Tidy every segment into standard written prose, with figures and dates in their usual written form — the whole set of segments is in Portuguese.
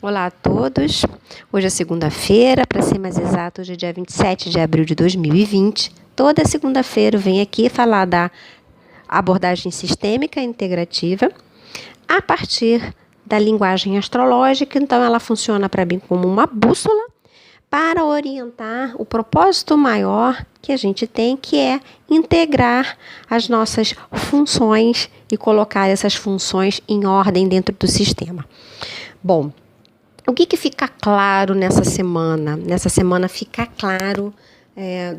Olá a todos, hoje é segunda-feira, para ser mais exato, hoje é dia 27 de abril de 2020. Toda segunda-feira eu venho aqui falar da abordagem sistêmica integrativa a partir da linguagem astrológica. Então ela funciona para mim como uma bússola para orientar o propósito maior que a gente tem, que é integrar as nossas funções e colocar essas funções em ordem dentro do sistema. Bom, o que fica claro nessa semana? Nessa semana fica claro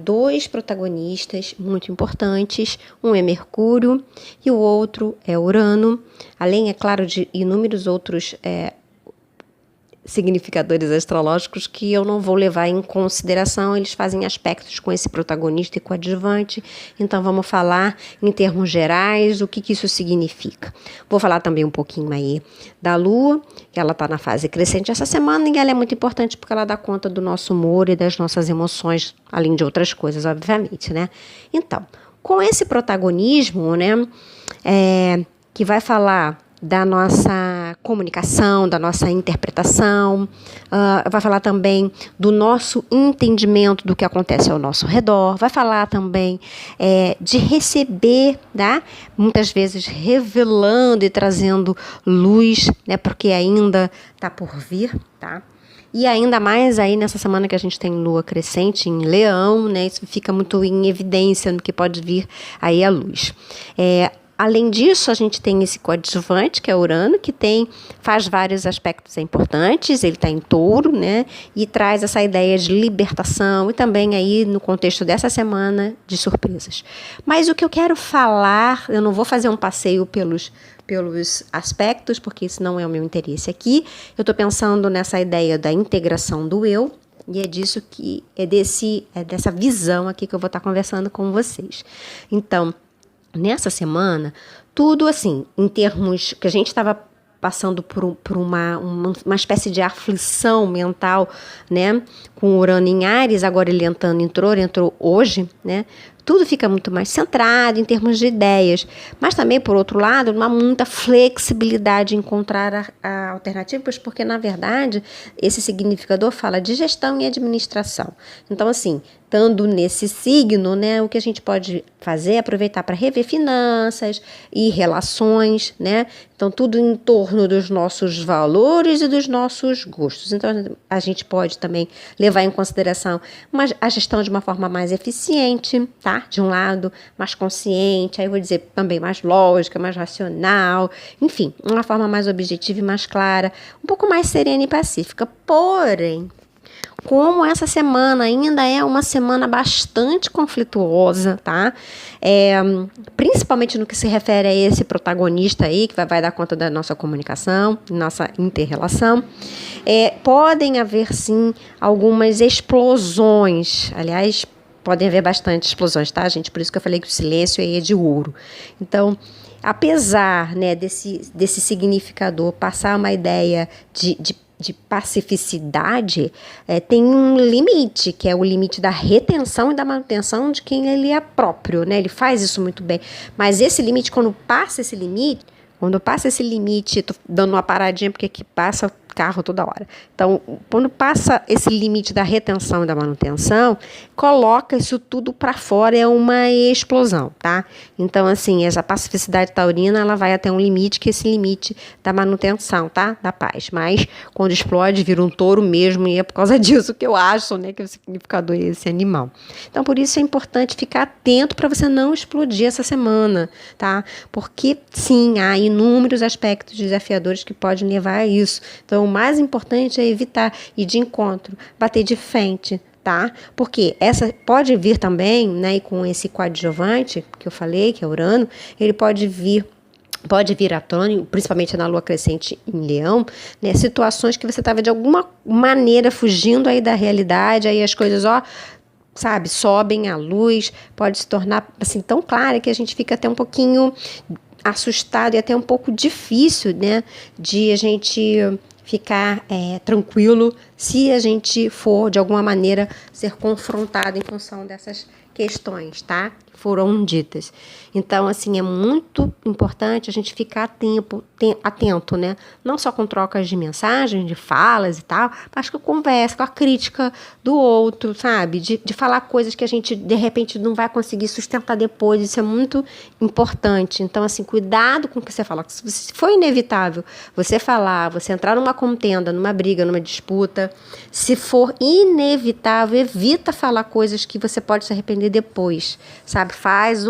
dois protagonistas muito importantes. Um é Mercúrio e o outro é Urano. Além, é claro, de inúmeros outros significadores astrológicos que eu não vou levar em consideração, eles fazem aspectos com esse protagonista e coadjuvante. Então vamos falar em termos gerais o que isso significa. Vou falar também um pouquinho aí da Lua, que ela está na fase crescente essa semana e ela é muito importante porque ela dá conta do nosso humor e das nossas emoções, além de outras coisas, obviamente, né? Então, com esse protagonismo, né, que vai falar da nossa comunicação, da nossa interpretação, vai falar também do nosso entendimento do que acontece ao nosso redor, vai falar também de receber, tá? Muitas vezes revelando e trazendo luz, né? Porque ainda está por vir, tá? E ainda mais aí nessa semana que a gente tem lua crescente em Leão, né? Isso fica muito em evidência no que pode vir aí a luz. Além disso, a gente tem esse coadjuvante, que é Urano, que faz vários aspectos importantes. Ele está em Touro, né? E traz essa ideia de libertação e também aí no contexto dessa semana de surpresas. Mas o que eu quero falar, eu não vou fazer um passeio pelos aspectos, porque isso não é o meu interesse aqui. Eu estou pensando nessa ideia da integração do eu. E é disso que dessa visão aqui que eu vou estar conversando com vocês. Então, nessa semana, tudo assim, em termos que a gente estava passando por uma espécie de aflição mental, né? Com Urano em Áries, agora ele entrou hoje, né? Tudo fica muito mais centrado em termos de ideias, mas também, por outro lado, uma muita flexibilidade em encontrar alternativas, porque, na verdade, esse significador fala de gestão e administração. Então, assim, estando nesse signo, né, o que a gente pode fazer é aproveitar para rever finanças e relações, né? Então, tudo em torno dos nossos valores e dos nossos gostos. Então, a gente pode também levar em consideração a gestão de uma forma mais eficiente, tá? De um lado, mais consciente, aí eu vou dizer também mais lógica, mais racional, enfim, uma forma mais objetiva e mais clara, um pouco mais serena e pacífica. Porém, como essa semana ainda é uma semana bastante conflituosa, tá? Principalmente no que se refere a esse protagonista aí, que vai dar conta da nossa comunicação, nossa inter-relação, podem haver, sim, algumas explosões. Aliás, podem haver bastante explosões, tá, gente? Por isso que eu falei que o silêncio aí é de ouro. Então, apesar, né, desse significador passar uma ideia de pacificidade, tem um limite, que é o limite da retenção e da manutenção de quem ele é próprio, né? Ele faz isso muito bem. Mas esse limite, quando passa esse limite, tô dando uma paradinha porque aqui passa carro toda hora. Então, quando passa esse limite da retenção e da manutenção, coloca isso tudo para fora, é uma explosão, tá? Então, assim, essa pacificidade taurina, ela vai até um limite, que é esse limite da manutenção, tá? Da paz. Mas, quando explode, vira um touro mesmo, e é por causa disso que eu acho, né, que o significador é esse animal. Então, por isso é importante ficar atento para você não explodir essa semana, tá? Porque, sim, há inúmeros aspectos desafiadores que podem levar a isso. Então, o mais importante é evitar ir de encontro, bater de frente, tá? Porque essa pode vir também, né, e com esse coadjuvante que eu falei, que é Urano, ele pode vir à tona, principalmente na lua crescente em Leão, né, situações que você estava de alguma maneira fugindo aí da realidade, aí as coisas, sabe, sobem à luz, pode se tornar assim tão clara que a gente fica até um pouquinho assustado e até um pouco difícil, né, de a gente ficar tranquilo se a gente for, de alguma maneira, ser confrontado em função dessas questões, tá? Foram ditas. Então, assim, é muito importante a gente ficar atento, né? Não só com trocas de mensagens, de falas e tal, mas com conversa, com a crítica do outro, sabe? De falar coisas que a gente, de repente, não vai conseguir sustentar depois. Isso é muito importante. Então, assim, cuidado com o que você fala. Se for inevitável você falar, você entrar numa contenda, numa briga, numa disputa, se for inevitável, evita falar coisas que você pode se arrepender depois, sabe? Faz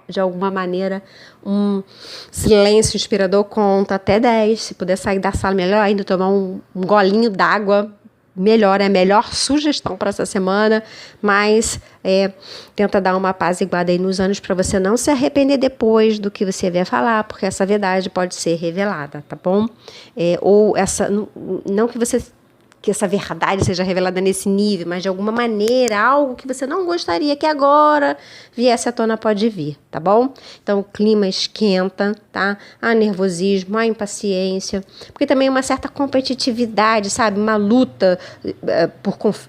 de alguma maneira um silêncio inspirador, conta até 10. Se puder sair da sala, melhor ainda, tomar um golinho d'água, melhor, é a melhor sugestão para essa semana, mas tenta dar uma apaziguada aí nos anos para você não se arrepender depois do que você vier falar, porque essa verdade pode ser revelada, tá bom? Ou essa, não que essa verdade seja revelada nesse nível, mas de alguma maneira, algo que você não gostaria que agora viesse à tona pode vir, tá bom? Então, o clima esquenta, tá? Há nervosismo, há impaciência, porque também uma certa competitividade, sabe? Uma luta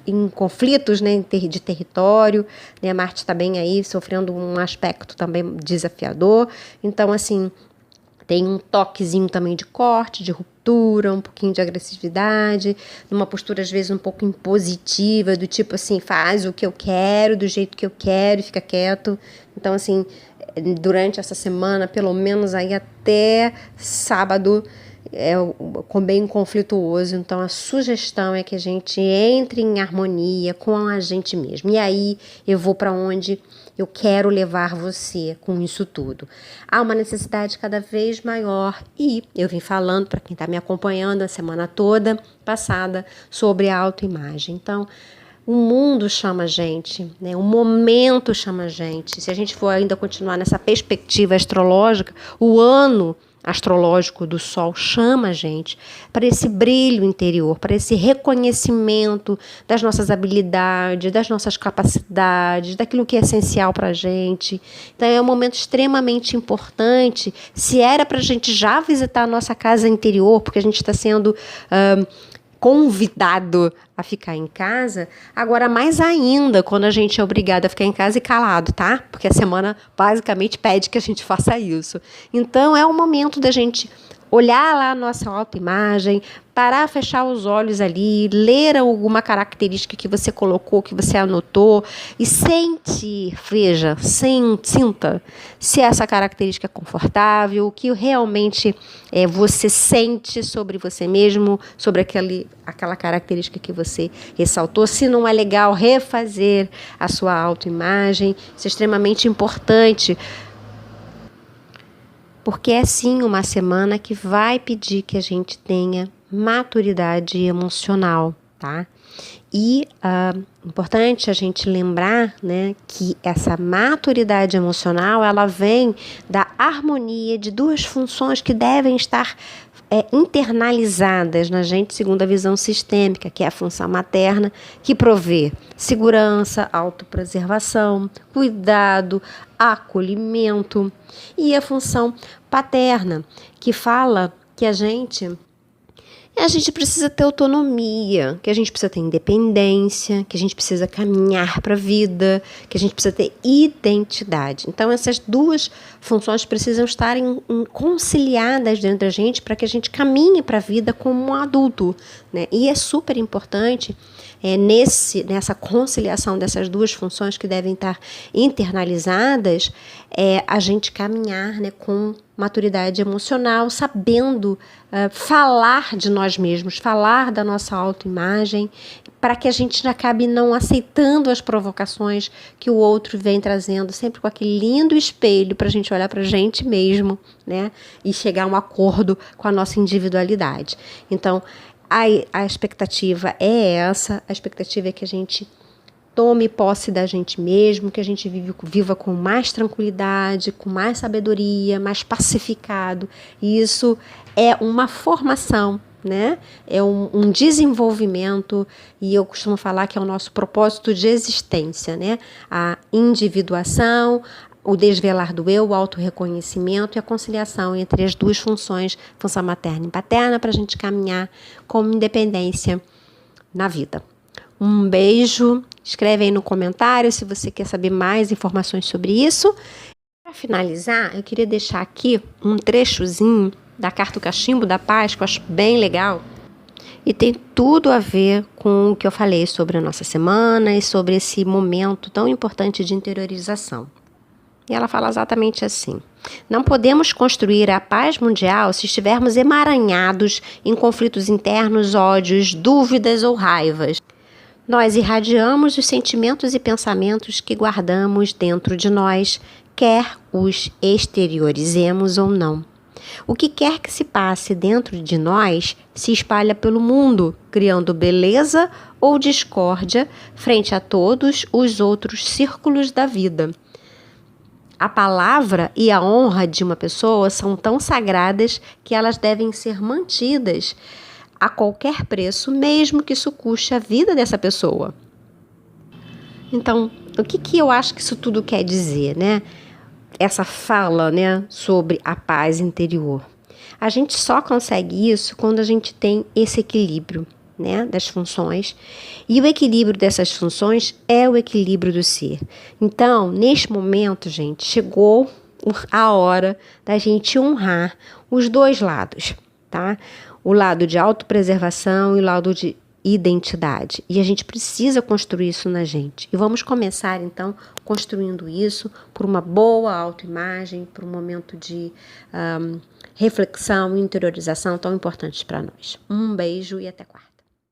em conflitos, né, de território, né? Marte está bem aí, sofrendo um aspecto também desafiador. Então, assim, tem um toquezinho também de corte, de ruptura, um pouquinho de agressividade, numa postura às vezes um pouco impositiva, do tipo assim, faz o que eu quero, do jeito que eu quero e fica quieto. Então, assim, durante essa semana, pelo menos aí até sábado, bem conflituoso. Então, a sugestão é que a gente entre em harmonia com a gente mesmo. E aí, eu vou para onde eu quero levar você com isso tudo. Há uma necessidade cada vez maior e eu vim falando para quem está me acompanhando a semana toda passada sobre a autoimagem. Então, o mundo chama a gente, né? O momento chama a gente. Se a gente for ainda continuar nessa perspectiva astrológica, o ano astrológico do Sol chama a gente para esse brilho interior, para esse reconhecimento das nossas habilidades, das nossas capacidades, daquilo que é essencial para a gente. Então é um momento extremamente importante. Se era para a gente já visitar a nossa casa interior, porque a gente está sendo convidado a ficar em casa, agora mais ainda quando a gente é obrigado a ficar em casa e calado, tá? Porque a semana basicamente pede que a gente faça isso. Então é o momento da gente olhar lá a nossa autoimagem, parar, fechar os olhos ali, ler alguma característica que você colocou, que você anotou e sentir, sinta se essa característica é confortável, o que realmente você sente sobre você mesmo, sobre aquela característica que você ressaltou. Se não é legal, refazer a sua autoimagem, isso é extremamente importante, porque é sim uma semana que vai pedir que a gente tenha maturidade emocional, tá? E importante a gente lembrar, né, que essa maturidade emocional, ela vem da harmonia de duas funções que devem estar internalizadas na gente, segundo a visão sistêmica, que é a função materna, que provê segurança, autopreservação, cuidado, acolhimento, e a função paterna, que fala que a gente precisa ter autonomia, que a gente precisa ter independência, que a gente precisa caminhar para a vida, que a gente precisa ter identidade. Então, essas duas funções precisam estar conciliadas dentro da gente para que a gente caminhe para a vida como um adulto, né? E é super importante nessa conciliação dessas duas funções que devem estar internalizadas, a gente caminhar, né, com maturidade emocional, sabendo falar de nós mesmos, falar da nossa autoimagem, para que a gente acabe não aceitando as provocações que o outro vem trazendo, sempre com aquele lindo espelho para a gente olhar para a gente mesmo, né, e chegar a um acordo com a nossa individualidade. Então, a expectativa é essa, a expectativa é que a gente tome posse da gente mesmo, que a gente viva com mais tranquilidade, com mais sabedoria, mais pacificado. E isso é uma formação, né? É um desenvolvimento, e eu costumo falar que é o nosso propósito de existência, né? A individuação, o desvelar do eu, o autorreconhecimento e a conciliação entre as duas funções, função materna e paterna, para a gente caminhar com independência na vida. Um beijo Escreve aí no comentário se você quer saber mais informações sobre isso. Para finalizar, eu queria deixar aqui um trechozinho da Carta do Cachimbo da Paz, que eu acho bem legal. E tem tudo a ver com o que eu falei sobre a nossa semana e sobre esse momento tão importante de interiorização. E ela fala exatamente assim: não podemos construir a paz mundial se estivermos emaranhados em conflitos internos, ódios, dúvidas ou raivas. Nós irradiamos os sentimentos e pensamentos que guardamos dentro de nós, quer os exteriorizemos ou não. O que quer que se passe dentro de nós se espalha pelo mundo, criando beleza ou discórdia frente a todos os outros círculos da vida. A palavra e a honra de uma pessoa são tão sagradas que elas devem ser mantidas a qualquer preço, mesmo que isso custe a vida dessa pessoa. Então, o que eu acho que isso tudo quer dizer, né? Essa fala, né, sobre a paz interior. A gente só consegue isso quando a gente tem esse equilíbrio, né, das funções. E o equilíbrio dessas funções é o equilíbrio do ser. Então, neste momento, gente, chegou a hora da gente honrar os dois lados, tá? O lado de autopreservação e o lado de identidade. E a gente precisa construir isso na gente. E vamos começar, então, construindo isso por uma boa autoimagem, por um momento de reflexão e interiorização tão importantes para nós. Um beijo e até quarta.